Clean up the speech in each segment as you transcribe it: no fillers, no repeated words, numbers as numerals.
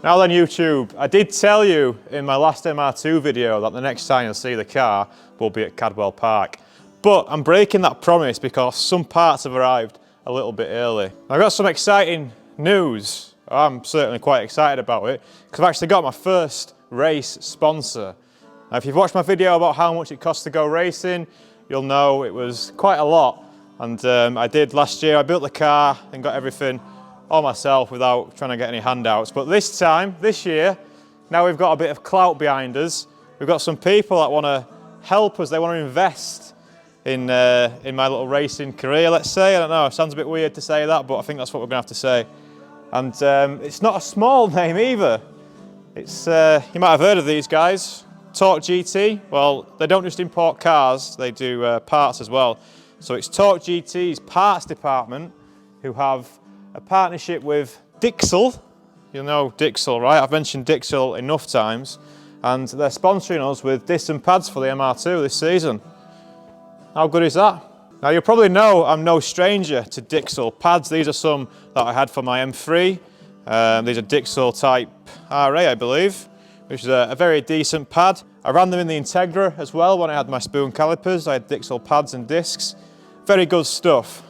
Now then YouTube, I did tell you in my last MR2 video that the next time you'll see the car will be at Cadwell Park. But I'm breaking that promise because some parts have arrived a little bit early. I've got some exciting news. I'm certainly quite excited about it because I've actually got my first race sponsor. Now if you've watched my video about how much it costs to go racing, you'll know it was quite a lot. And I did last year. I built the car and got everything all myself without trying to get any handouts. But this time, this year, now we've got a bit of clout behind us. We've got some people that want to help us. They want to invest in my little racing career, let's say. I don't know, it sounds a bit weird to say that, but I think that's what we're going to have to say. And it's not a small name either. It's you might have heard of these guys, Torque GT. Well, they don't just import cars, they do parts as well. So it's Torque GT's parts department who have a partnership with Dixcel. You'll know Dixcel, right? I've mentioned Dixcel enough times. And they're sponsoring us with discs and pads for the MR2 this season. How good is that? Now you probably know I'm no stranger to Dixcel pads. These are some that I had for my M3. These are Dixcel Type RA, I believe, which is a very decent pad. I ran them in the Integra as well when I had my spoon calipers. I had Dixcel pads and discs. Very good stuff.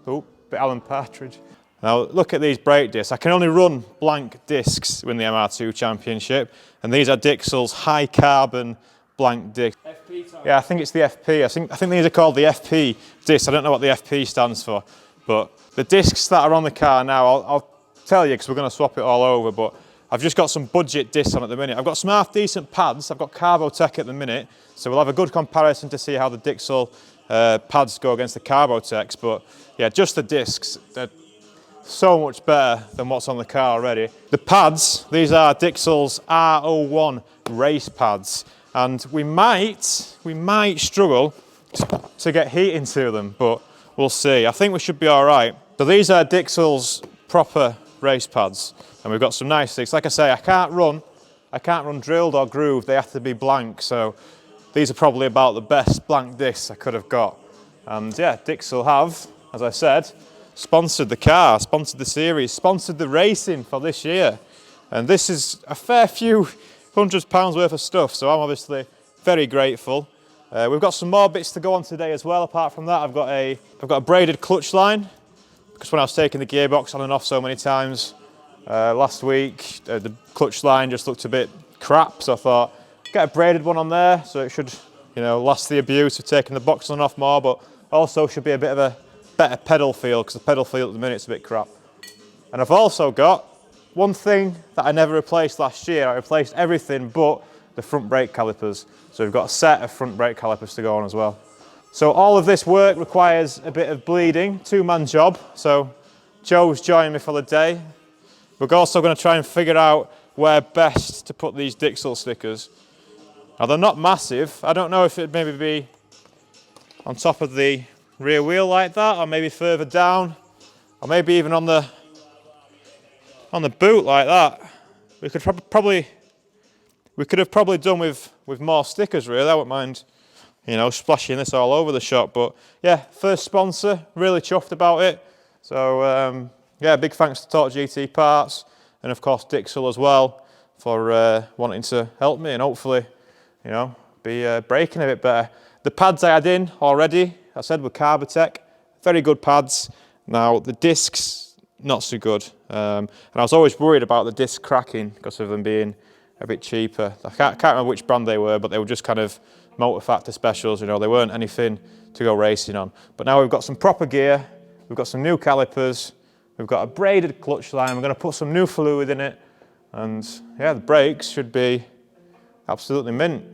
Oh, bit Alan Partridge. Now look at these brake discs. I can only run blank discs in the MR2 Championship, and these are Dixcel's high carbon blank discs. FP, yeah, I think it's the FP. I think these are called the FP discs. I don't know what the FP stands for, but the discs that are on the car now, I'll tell you because we're going to swap it all over. But I've just got some budget discs on at the minute. I've got some half decent pads. I've got Carbotech at the minute, so we'll have a good comparison to see how the Dixcel pads go against the Carbotechs. But yeah, just the discs, they're so much better than what's on the car already. The pads, these are Dixcel's R01 race pads, and we might struggle to get heat into them, but we'll see. I think we should be all right. So these are Dixcel's proper race pads, and we've got some nice sticks. Like I say, I can't run drilled or grooved. They have to be blank. So these are probably about the best blank discs I could have got. And yeah, Dixcel have, as I said, sponsored the car, sponsored the series, sponsored the racing for this year. And this is a fair few £100s worth of stuff, so I'm obviously very grateful. We've got some more bits to go on today as well. Apart from that, I've got a braided clutch line, because when I was taking the gearbox on and off so many times last week, the clutch line just looked a bit crap, so I thought, get a braided one on there, so it should, you know, last the abuse of taking the box on and off more, but also should be a bit of a better pedal feel, because the pedal feel at the minute is a bit crap. And I've also got one thing that I never replaced last year. I replaced everything but the front brake calipers. So we've got a set of front brake calipers to go on as well. So all of this work requires a bit of bleeding, two-man job. So Joe's joining me for the day. We're also going to try and figure out where best to put these Dixcel stickers. Now they're not massive. I don't know if it'd maybe be on top of the rear wheel like that, or maybe further down, or maybe even on the boot like that. We could have probably done with more stickers really. I wouldn't mind, you know, splashing this all over the shop. But yeah, first sponsor, really chuffed about it. So yeah, big thanks to Torque GT Parts, and of course Dixcel as well for wanting to help me and hopefully, you know, be braking a bit better. The pads I had in already, I said, were Carbotech, very good pads. Now the discs, not so good. And I was always worried about the disc cracking because of them being a bit cheaper. I can't remember which brand they were, but they were just kind of motor factor specials, you know, they weren't anything to go racing on. But now we've got some proper gear, we've got some new calipers, we've got a braided clutch line, we're going to put some new fluid in it, and yeah, the brakes should be absolutely mint.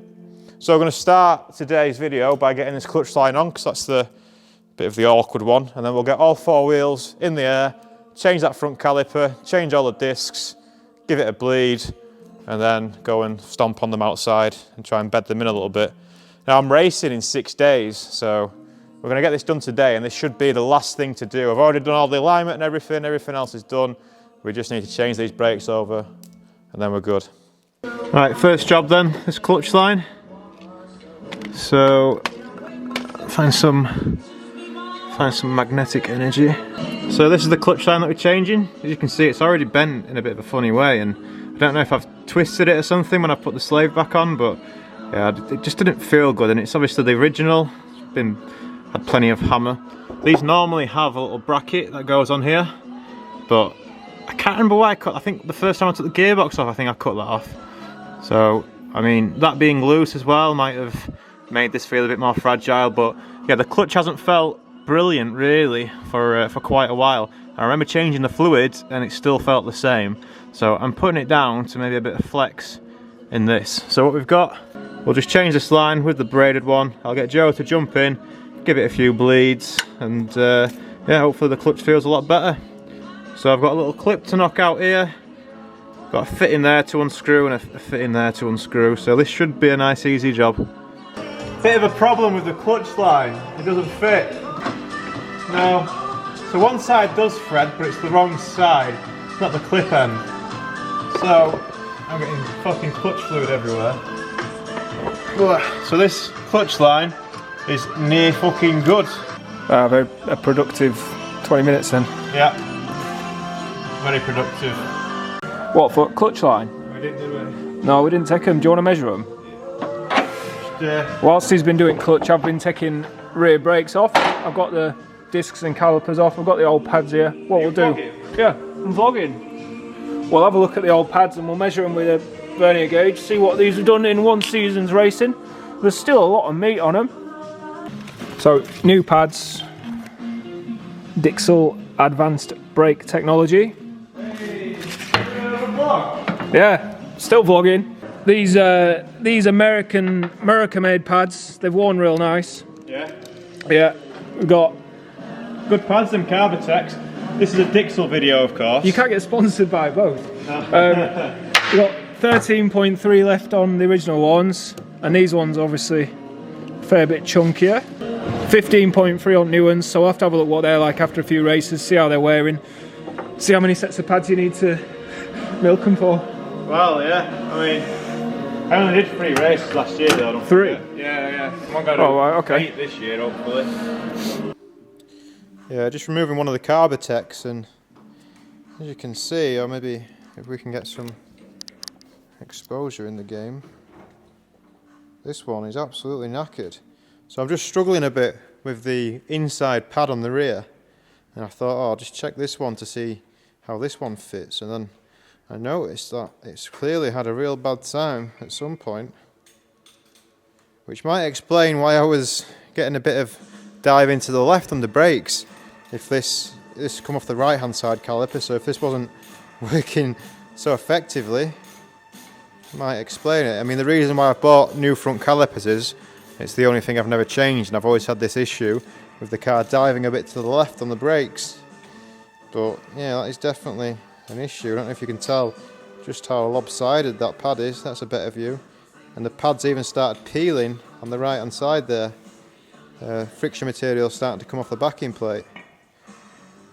So we're going to start today's video by getting this clutch line on, because that's the bit of the awkward one, and then we'll get all four wheels in the air, change that front caliper, change all the discs, give it a bleed, and then go and stomp on them outside and try and bed them in a little bit. Now I'm racing in 6 days, so we're going to get this done today, and this should be the last thing to do. I've already done all the alignment and everything else is done. We just need to change these brakes over, and then we're good. Right, first job then, this clutch line. So find some applying some magnetic energy. So this is the clutch line that we're changing. As you can see, it's already bent in a bit of a funny way, and I don't know if I've twisted it or something when I put the slave back on, but yeah, it just didn't feel good. And it's obviously the original. It's had plenty of hammer. These normally have a little bracket that goes on here, but I can't remember why I cut. I think the first time I took the gearbox off, I think I cut that off. So I mean, that being loose as well might have made this feel a bit more fragile, but yeah, the clutch hasn't felt brilliant really for quite a while. I remember changing the fluid and it still felt the same, so I'm putting it down to maybe a bit of flex in this. So what we've got, we'll just change this line with the braided one. I'll get Joe to jump in, give it a few bleeds, and yeah, hopefully the clutch feels a lot better. So I've got a little clip to knock out here, got a fit in there to unscrew and a fit in there to unscrew, so this should be a nice easy job. Bit of a problem with the clutch line, it doesn't fit. No, so one side does thread, but it's the wrong side, it's not the clip end. So I'm getting fucking clutch fluid everywhere. So this clutch line is near fucking good. Very a productive 20 minutes then. Yeah, very productive. What, for clutch line? We didn't do it. No, we didn't take them. Do you want to measure them? Whilst he's been doing clutch, I've been taking rear brakes off. I've got the discs and calipers off. I've got the old pads here. What we'll do? Yeah, I'm vlogging. We'll have a look at the old pads and we'll measure them with a vernier gauge, see what these have done in one season's racing. There's still a lot of meat on them. So, new pads, Dixcel advanced brake technology. Yeah, still vlogging. These America-made pads, they've worn real nice. Yeah. Yeah, we've got good pads, them Carbotex. This is a Dixcel video, of course. You can't get sponsored by both. We've got 13.3 left on the original ones, and these ones obviously a fair bit chunkier. 15.3 on new ones, so we'll have to have a look what they're like after a few races, see how they're wearing, see how many sets of pads you need to milk them for. Well, yeah, I mean, I only did 3 races last year though, don't 3? forget. Yeah. I'm going to oh, right, okay. 8 this year, hopefully. Yeah, just removing one of the Carbotex, and as you can see, or maybe if we can get some exposure in the game, this one is absolutely knackered. So I'm just struggling a bit with the inside pad on the rear, and I thought, oh, I'll just check this one to see how this one fits, and then I noticed that it's clearly had a real bad time at some point, which might explain why I was getting a bit of dive into the left on the brakes. If this come off the right hand side caliper, so if this wasn't working so effectively, it might explain it. I mean, the reason why I've bought new front calipers is it's the only thing I've never changed, and I've always had this issue with the car diving a bit to the left on the brakes. But yeah, that is definitely an issue. I don't know if you can tell just how lopsided that pad is. That's a better view. And the pads even started peeling on the right hand side there. Friction material starting to come off the backing plate,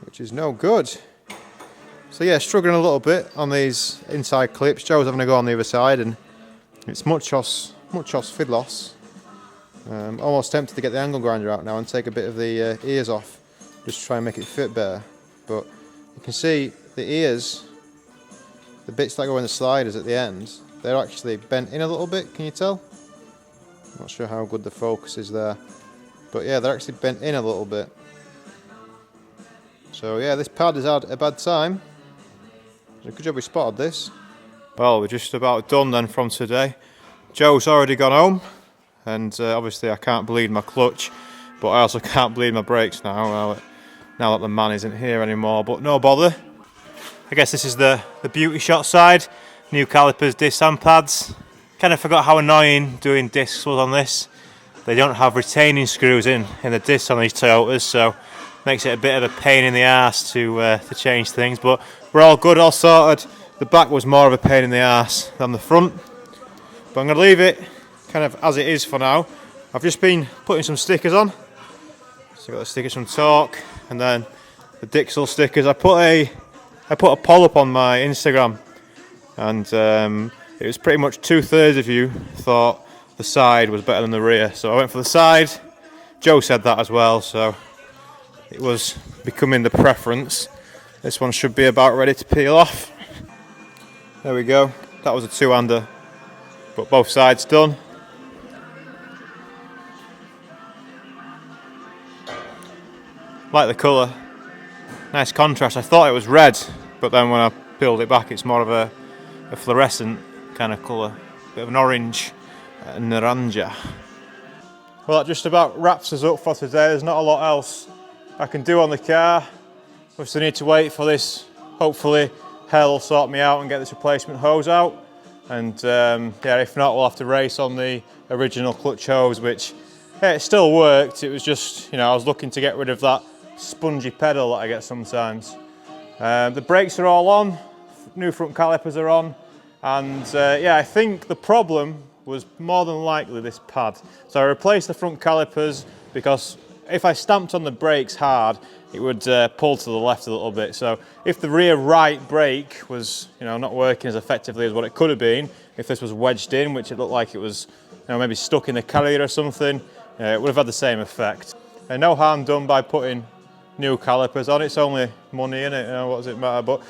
which is no good. So yeah, struggling a little bit on these inside clips. Joe's having a go on the other side, and it's muchos fidlos. Almost tempted to get the angle grinder out now and take a bit of the ears off, just to try and make it fit better. But you can see the ears, the bits that go in the sliders at the end, they're actually bent in a little bit, can you tell? I'm not sure how good the focus is there. But yeah, they're actually bent in a little bit. So yeah, this pad has had a bad time. So good job we spotted this. Well, we're just about done then from today. Joe's already gone home, and obviously I can't bleed my clutch, but I also can't bleed my brakes now that the man isn't here anymore, but no bother. I guess this is the beauty shot side. New calipers, discs and pads. Kind of forgot how annoying doing discs was on this. They don't have retaining screws in the discs on these Toyotas, so makes it a bit of a pain in the arse to change things, but we're all good, all sorted. The back was more of a pain in the arse than the front, but I'm going to leave it kind of as it is for now. I've just been putting some stickers on. So I've got the stickers from Torque, and then the Dixcel stickers. I put a poll up on my Instagram, and it was pretty much 2/3 of you thought the side was better than the rear, so I went for the side. Joe said that as well, so it was becoming the preference. This one should be about ready to peel off. There we go. That was a two-hander, but both sides done. Like the colour, nice contrast. I thought it was red, but then when I peeled it back, it's more of a fluorescent kind of colour, bit of an orange, naranja. Well, that just about wraps us up for today. There's not a lot else I can do on the car. We still need to wait for this. Hopefully, Hell will sort me out and get this replacement hose out. And yeah, if not, we'll have to race on the original clutch hose, which yeah, it still worked. It was just, I was looking to get rid of that spongy pedal that I get sometimes. The brakes are all on, new front calipers are on, and yeah, I think the problem was more than likely this pad. So I replaced the front calipers because if I stamped on the brakes hard, it would pull to the left a little bit. So if the rear right brake was, not working as effectively as what it could have been, if this was wedged in, which it looked like it was, maybe stuck in the carrier or something, it would have had the same effect. And no harm done by putting new calipers on. It's only money, innit? What does it matter? But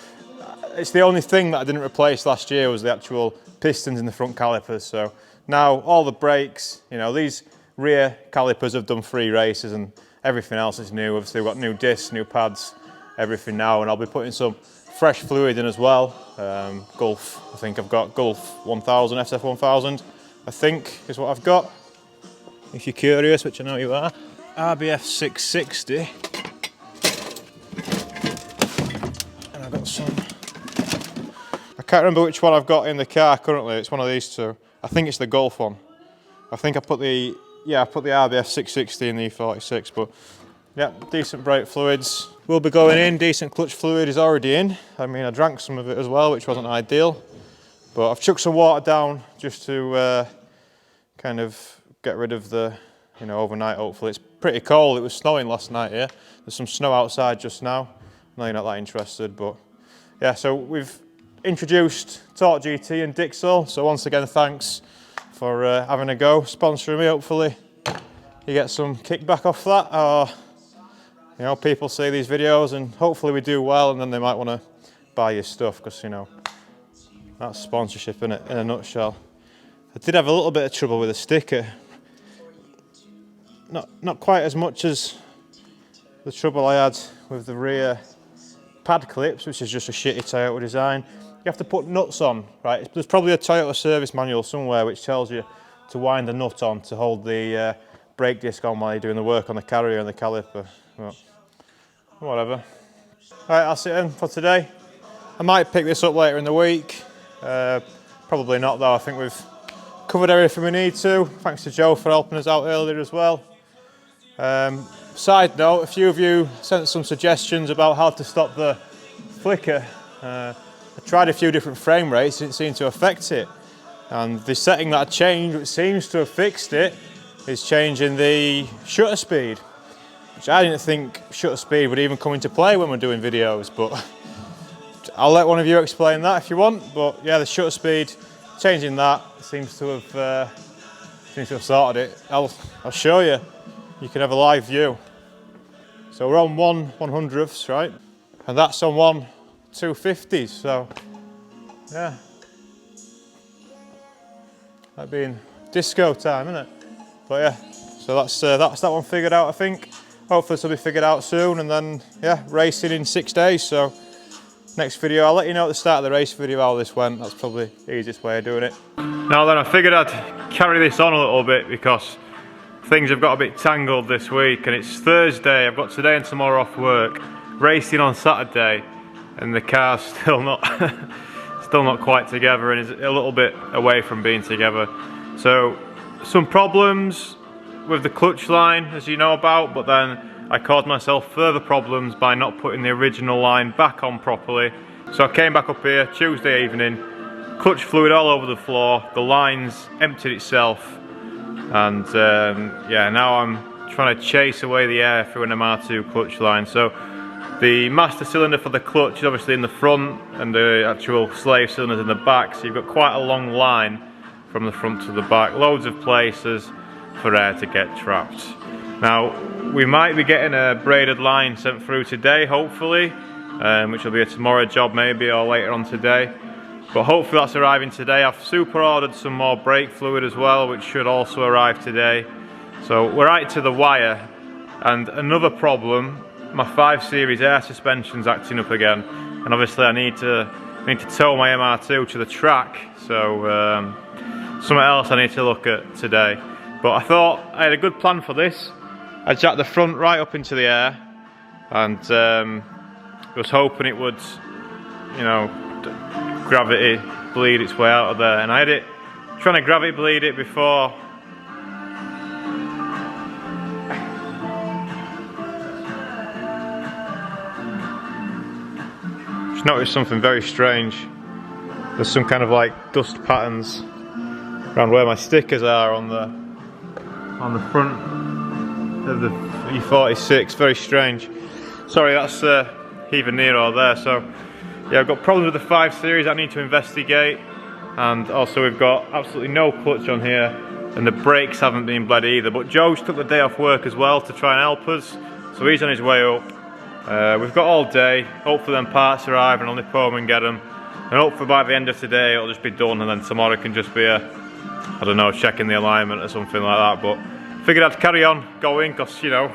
it's the only thing that I didn't replace last year was the actual pistons in the front calipers. So now all the brakes, these rear calipers have done 3 races and everything else is new. Obviously we've got new discs, new pads, everything now, and I'll be putting some fresh fluid in as well. Gulf, I think I've got Gulf 1000, SF 1000, I think is what I've got. If you're curious, which I know you are. RBF 660. And I've got some, I can't remember which one I've got in the car currently. It's one of these two. I think it's the Gulf one. I think I put the RBF 660 in the E46, but yeah, decent brake fluids will be going in. Decent clutch fluid is already in. I mean, I drank some of it as well, which wasn't ideal, but I've chucked some water down just to kind of get rid of the, overnight. Hopefully, it's pretty cold. It was snowing last night here. There's some snow outside just now. I know you're not that interested, but yeah. So we've introduced Torque GT and Dixcel. So once again, thanks for having a go, sponsoring me. Hopefully you get some kickback off that, or people see these videos and hopefully we do well, and then they might want to buy your stuff, because that's sponsorship in a nutshell. I did have a little bit of trouble with the sticker, not quite as much as the trouble I had with the rear pad clips, which is just a shitty Toyota design. You have to put nuts on, right? There's probably a Toyota service manual somewhere which tells you to wind the nut on to hold the brake disc on while you're doing the work on the carrier and the caliper. But whatever. All right, that's it then for today. I might pick this up later in the week. Probably not though. I think we've covered everything we need to. Thanks to Joe for helping us out earlier as well. Side note, a few of you sent some suggestions about how to stop the flicker. I tried a few different frame rates, didn't seem to affect it. And the setting that I changed, which seems to have fixed it, is changing the shutter speed. Which I didn't think shutter speed would even come into play when we're doing videos, but I'll let one of you explain that if you want. But yeah, the shutter speed, changing that seems to have sorted it. I'll show you. You can have a live view. So we're on 1/100ths, right? And that's on 1/250s, so yeah. That being disco time, isn't it? But yeah, so that's that one figured out, I think. Hopefully this will be figured out soon, and then yeah, racing in 6 days. So next video, I'll let you know at the start of the race video how this went. That's probably the easiest way of doing it. Now then, I figured I'd carry this on a little bit because things have got a bit tangled this week, and it's Thursday. I've got today and tomorrow off work, racing on Saturday, and the car's still not quite together, and is a little bit away from being together. So some problems with the clutch line, as you know about, but then I caused myself further problems by not putting the original line back on properly. So I came back up here Tuesday evening, clutch fluid all over the floor, the line's emptied itself, and yeah, now I'm trying to chase away the air through an MR2 clutch line. So the master cylinder for the clutch is obviously in the front, and the actual slave cylinder's in the back, so you've got quite a long line from the front to the back, loads of places for air to get trapped. Now, we might be getting a braided line sent through today, hopefully, which will be a tomorrow job maybe, or later on today. But hopefully that's arriving today. I've super ordered some more brake fluid as well, which should also arrive today. So we're right to the wire. And another problem, my 5 Series air suspension's acting up again. And obviously I need to tow my MR2 to the track. So something else I need to look at today. But I thought I had a good plan for this. I jacked the front right up into the air, and was hoping it would, you know, gravity bleed its way out of there. And I had it trying to gravity bleed it before. Just noticed something very strange. There's some kind of like dust patterns around where my stickers are on the front of the E46, very strange. Sorry, that's either near or there. So yeah, I've got problems with the 5 Series I need to investigate, and also we've got absolutely no clutch on here, and the brakes haven't been bled either. But Joe's took the day off work as well to try and help us, so he's on his way up. We've got all day. Hopefully then parts arrive and I'll nip home and get them, and hopefully by the end of today it'll just be done, and then tomorrow can just be a, I don't know, checking the alignment or something like that. But figured I'd carry on going, because, you know,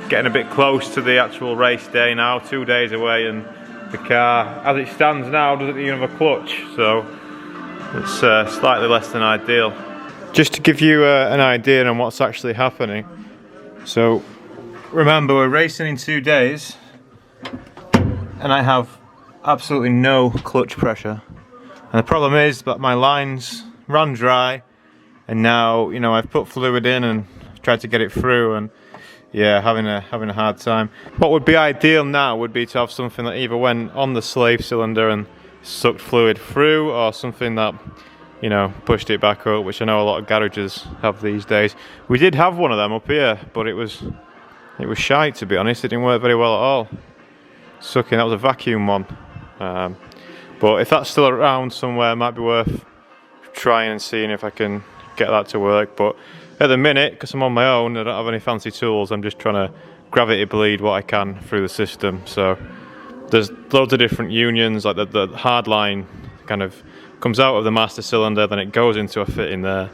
getting a bit close to the actual race day now, 2 days away, and the car, as it stands now, doesn't even have a clutch, so it's slightly less than ideal. Just to give you an idea on what's actually happening. So, remember, we're racing in 2 days, and I have absolutely no clutch pressure. And the problem is that my lines ran dry, and now, you know, I've put fluid in and tried to get it through, and yeah, having a hard time. What would be ideal now would be to have something that either went on the slave cylinder and sucked fluid through, or something that, you know, pushed it back up, which I know a lot of garages have these days. We did have one of them up here, but it was shite, to be honest. It didn't work very well at all. Sucking, that was a vacuum one. But if that's still around somewhere, it might be worth trying and seeing if I can get that to work. But at the minute, because I'm on my own, I don't have any fancy tools, I'm just trying to gravity bleed what I can through the system. So there's loads of different unions, like the hard line kind of comes out of the master cylinder, then it goes into a fitting there,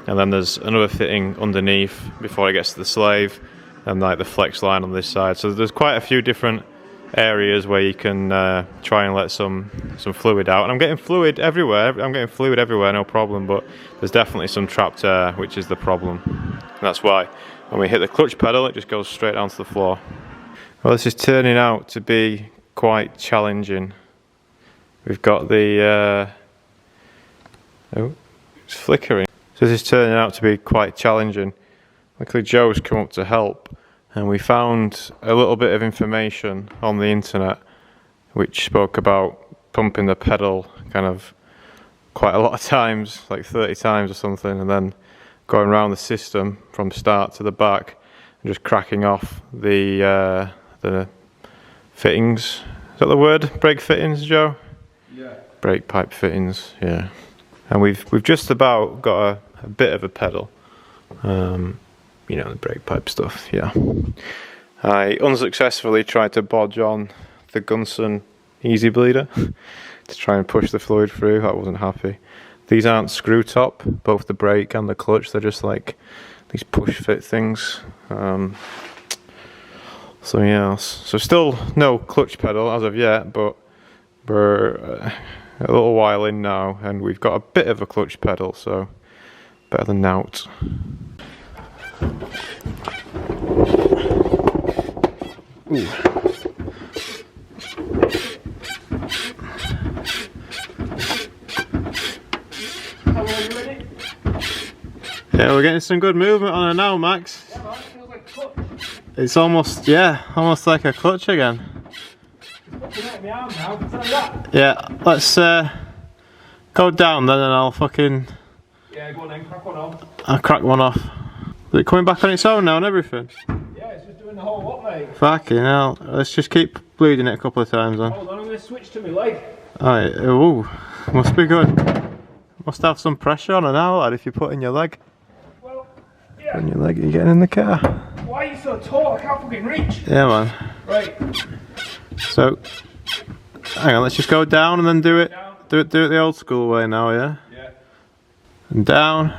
and then there's another fitting underneath before it gets to the slave, and like the flex line on this side. So there's quite a few different areas where you can try and let some fluid out, and I'm getting fluid everywhere. No problem, but there's definitely some trapped air, which is the problem. And that's why when we hit the clutch pedal, it just goes straight down to the floor. Well, this is turning out to be quite challenging. We've got the oh, it's flickering. So this is turning out to be quite challenging. Luckily Joe's come up to help, and we found a little bit of information on the internet which spoke about pumping the pedal kind of quite a lot of times, like 30 times or something, and then going around the system from start to the back and just cracking off the fittings. Is that the word? Brake fittings, Joe? Yeah. Brake pipe fittings, yeah. And we've just about got a bit of a pedal. You know, the brake pipe stuff, yeah. I unsuccessfully tried to bodge on the Gunson Easy Bleeder to try and push the fluid through. I wasn't happy. These aren't screw top, both the brake and the clutch. They're just like these push fit things. So yeah, so still no clutch pedal as of yet, but we're a little while in now, and we've got a bit of a clutch pedal, so better than nought. Ooh. Yeah, we're getting some good movement on it now, Max. Yeah, man, it feels like clutch. It's almost, yeah, almost like a clutch again. It's fucking out of my arm now, can tell you that. Yeah, let's go down then, and I'll fucking... Yeah, go on then, crack one off. I'll crack one off. Is it coming back on its own now and everything? Yeah, it's just doing the whole lot, mate. Fucking hell. Let's just keep bleeding it a couple of times then. Hold on, I'm going to switch to my leg. Alright, ooh, must be good. Must have some pressure on it now, lad, if you put in your leg. Well, yeah, Yeah. On your leg, you're getting in the car. Why are you so tall? I can't fucking reach. Yeah, man. Right. So, hang on, let's just go down and then do it. Down. Do it the old school way now, yeah? Yeah. And down.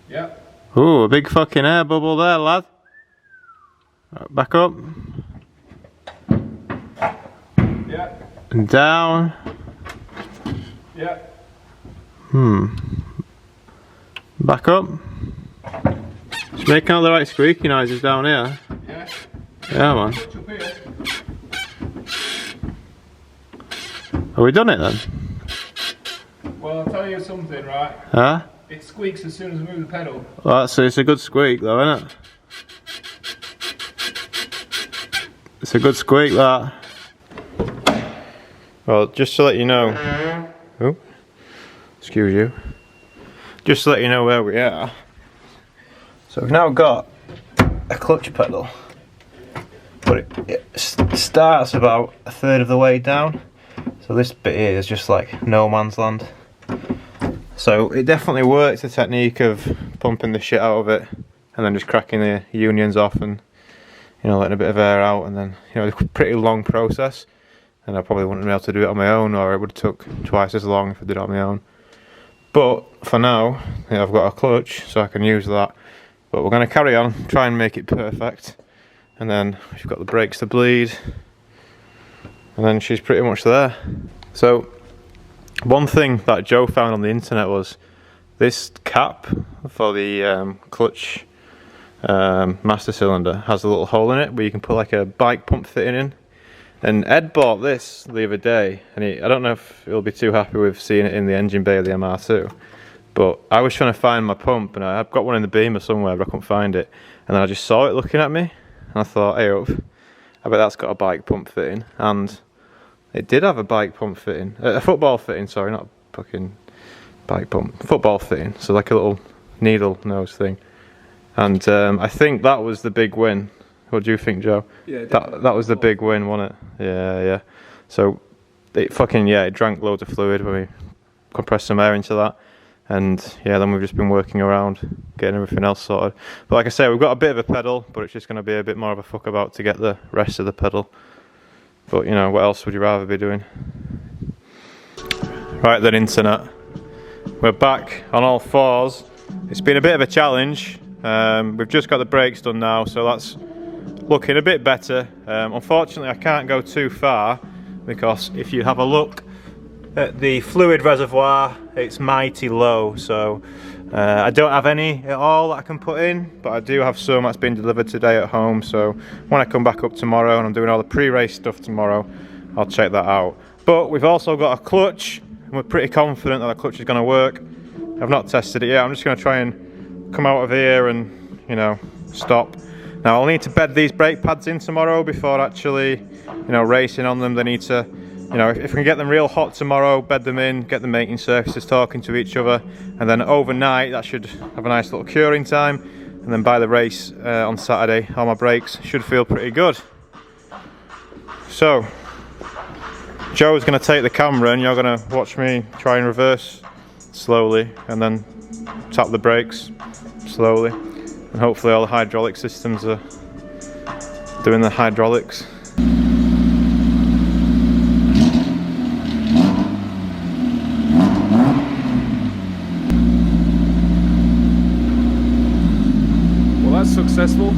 Yeah. Ooh, a big fucking air bubble there, lad. Right, back up. Yeah. And down. Yeah. Back up. Just making all the right squeaky noises down here. Yeah. Yeah, man. Touch up here. Have we done it then? Well, I'll tell you something, right? Huh? It squeaks as soon as I move the pedal. Well, it's a good squeak though, isn't it? It's a good squeak, that. Well, just to let you know. Oh, excuse you. Just to let you know where we are. So we've now got a clutch pedal, but it starts about a third of the way down. So this bit here is just like no man's land. So it definitely works, the technique of pumping the shit out of it and then just cracking the unions off and, you know, letting a bit of air out, and then, you know, it's a pretty long process, and I probably wouldn't be able to do it on my own, or it would have took twice as long if I did it on my own. But for now, yeah, I've got a clutch, so I can use that. But we're going to carry on, try and make it perfect, and then we've got the brakes to bleed, and then she's pretty much there. So one thing that Joe found on the internet was this cap for the clutch master cylinder has a little hole in it where you can put like a bike pump fitting in. And Ed bought this the other day, and I don't know if he'll be too happy with seeing it in the engine bay of the MR2, but I was trying to find my pump, and I've got one in the Beamer somewhere, but I couldn't find it. And then I just saw it looking at me, and I thought, hey up, I bet that's got a bike pump fitting. And it did have a bike pump fitting, a football fitting, sorry, not a fucking bike pump, football fitting, so like a little needle nose thing. And I think that was the big win. What do you think, Joe? Yeah, that was the big win, wasn't it? Yeah. So it fucking, yeah, it drank loads of fluid when we compressed some air into that. And yeah, then we've just been working around getting everything else sorted. But like I say, we've got a bit of a pedal, but it's just going to be a bit more of a fuck about to get the rest of the pedal. But you know, what else would you rather be doing? Right then, internet. We're back on all fours. It's been a bit of a challenge. We've just got the brakes done now, so that's looking a bit better. Unfortunately, I can't go too far because if you have a look at the fluid reservoir, it's mighty low. So I don't have any at all that I can put in, but I do have some that's been delivered today at home. So when I come back up tomorrow and I'm doing all the pre-race stuff tomorrow, I'll check that out. But we've also got a clutch, and we're pretty confident that the clutch is going to work. I've not tested it yet. I'm just going to try and come out of here and, you know, stop. Now I'll need to bed these brake pads in tomorrow before actually, you know, racing on them. They need to, you know, if we can get them real hot tomorrow, bed them in, get the mating surfaces talking to each other, and then overnight that should have a nice little curing time, and then by the race on Saturday, all my brakes should feel pretty good. So Joe's going to take the camera and you're going to watch me try and reverse slowly and then tap the brakes slowly, and hopefully all the hydraulic systems are doing the hydraulics. Well, that's successful.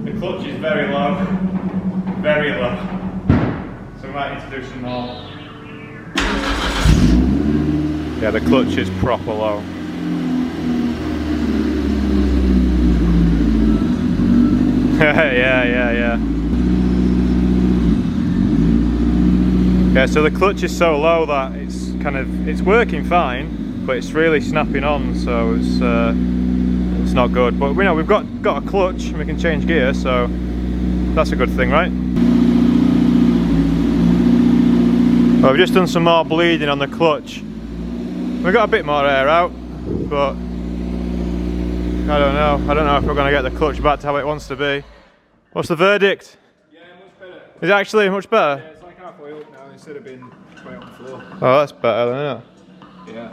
The clutch is very low, very low. So we might need to do some more. Yeah, the clutch is proper low. Yeah. Yeah, so the clutch is so low that it's working fine, but it's really snapping on, so it's not good. But we know we've got a clutch and we can change gear, so that's a good thing, right? Well, we've just done some more bleeding on the clutch. We've got a bit more air out, but I don't know if we're going to get the clutch back to how it wants to be. What's the verdict? Yeah, much better. Is it actually much better? Yeah, it's like halfway up now instead of being way on the floor. Oh, that's better then, isn't it?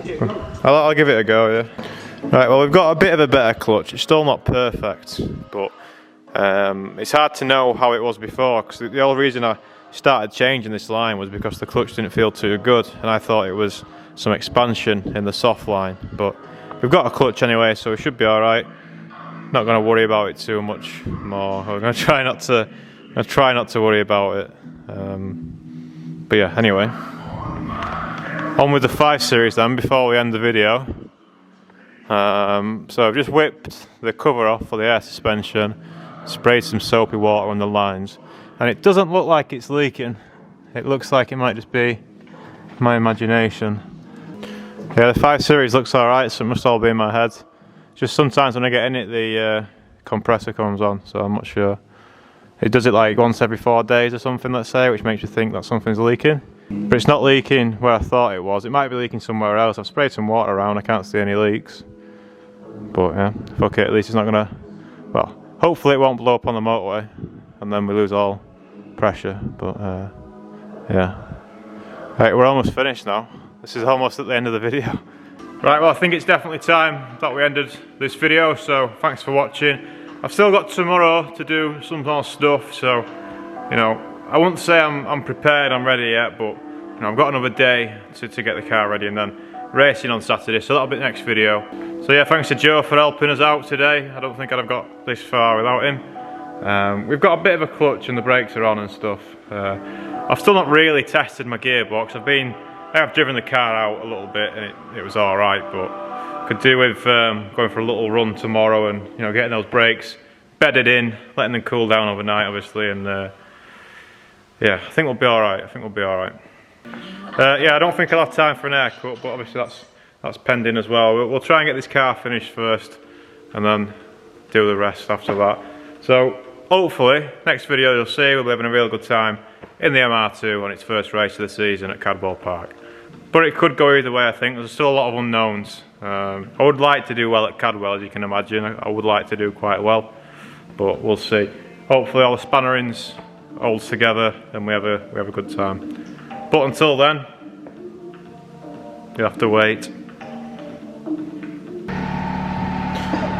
Yeah. I'll give it a go, yeah. Right, well, we've got a bit of a better clutch. It's still not perfect, but it's hard to know how it was before, because the only reason I started changing this line was because the clutch didn't feel too good, and I thought it was some expansion in the soft line. But we've got a clutch anyway, so we should be alright. Not going to worry about it too much more. I'm going to try not to worry about it. But yeah, anyway. On with the 5 Series then, before we end the video. So I've just whipped the cover off for the air suspension, sprayed some soapy water on the lines, and it doesn't look like it's leaking. It looks like it might just be my imagination. Yeah, the 5 Series looks alright, so it must all be in my head. Just sometimes when I get in it, the compressor comes on, so I'm not sure. It does it like once every 4 days or something, let's say, which makes you think that something's leaking. But it's not leaking where I thought it was. It might be leaking somewhere else. I've sprayed some water around, I can't see any leaks. But yeah, fuck it, at least it's not gonna, well, hopefully it won't blow up on the motorway and then we lose all pressure, but yeah. Right, we're almost finished now. This is almost at the end of the video. Right, well, I think it's definitely time that we ended this video, so thanks for watching. I've still got tomorrow to do some more stuff, so, you know, I wouldn't say I'm prepared, I'm ready yet, but, you know, I've got another day to get the car ready and then racing on Saturday, so that'll be the next video. So yeah, thanks to Joe for helping us out today. I don't think I'd have got this far without him. We've got a bit of a clutch and the brakes are on and stuff. I've still not really tested my gearbox. I have driven the car out a little bit and it was alright, but could do with going for a little run tomorrow and, you know, getting those brakes bedded in, letting them cool down overnight obviously, and yeah, I think we'll be alright. Yeah, I don't think I'll have time for an haircut, but obviously that's pending as well. We'll try and get this car finished first and then do the rest after that. So hopefully, next video you'll see we'll be having a real good time in the MR2 on its first race of the season at Cadwell Park. But it could go either way, I think. There's still a lot of unknowns. I would like to do well at Cadwell, as you can imagine. I would like to do quite well, but we'll see. Hopefully all the spanner ends holds together and we have a good time. But until then, you have to wait.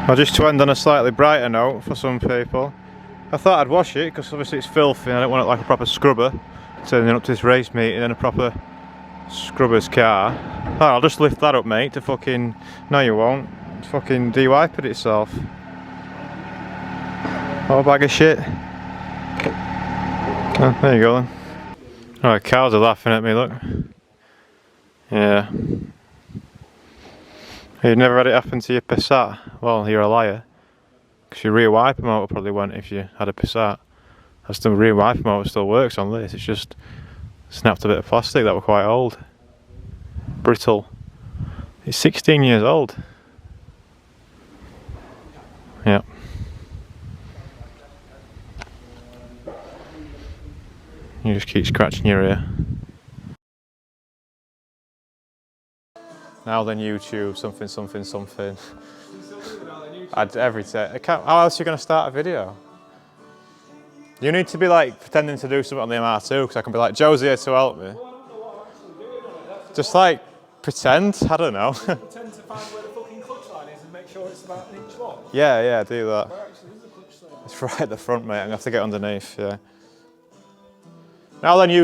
Well, just to end on a slightly brighter note for some people, I thought I'd wash it because obviously it's filthy and I don't want it like a proper scrubber, turning up to this race meeting in a proper scrubber's car. Oh, I'll just lift that up, mate, to fucking... No, you won't. It's fucking de-wipe it itself. What a bag of shit. Oh, there you go then. Oh, the cows are laughing at me, look. Yeah. You've never had it happen to your Passat? Well, you're a liar. Because your rear wiper motor probably went if you had a Passat. That's the rear wiper motor still works on this, it's just snapped a bit of plastic that were quite old. Brittle. It's 16 years old. Yep. You just keep scratching your ear. Now then YouTube, something. I'd every day. How else are you going to start a video? You need to be like pretending to do something on the MR2 because I can be like, Joe's here to help me. Just like pretend, I don't know. Pretend to find where the fucking clutch line is and make sure it's about an inch long. Yeah, do that. Where actually is the clutch line? It's right at the front, mate. I'm going to have to get underneath, yeah. Now then YouTube.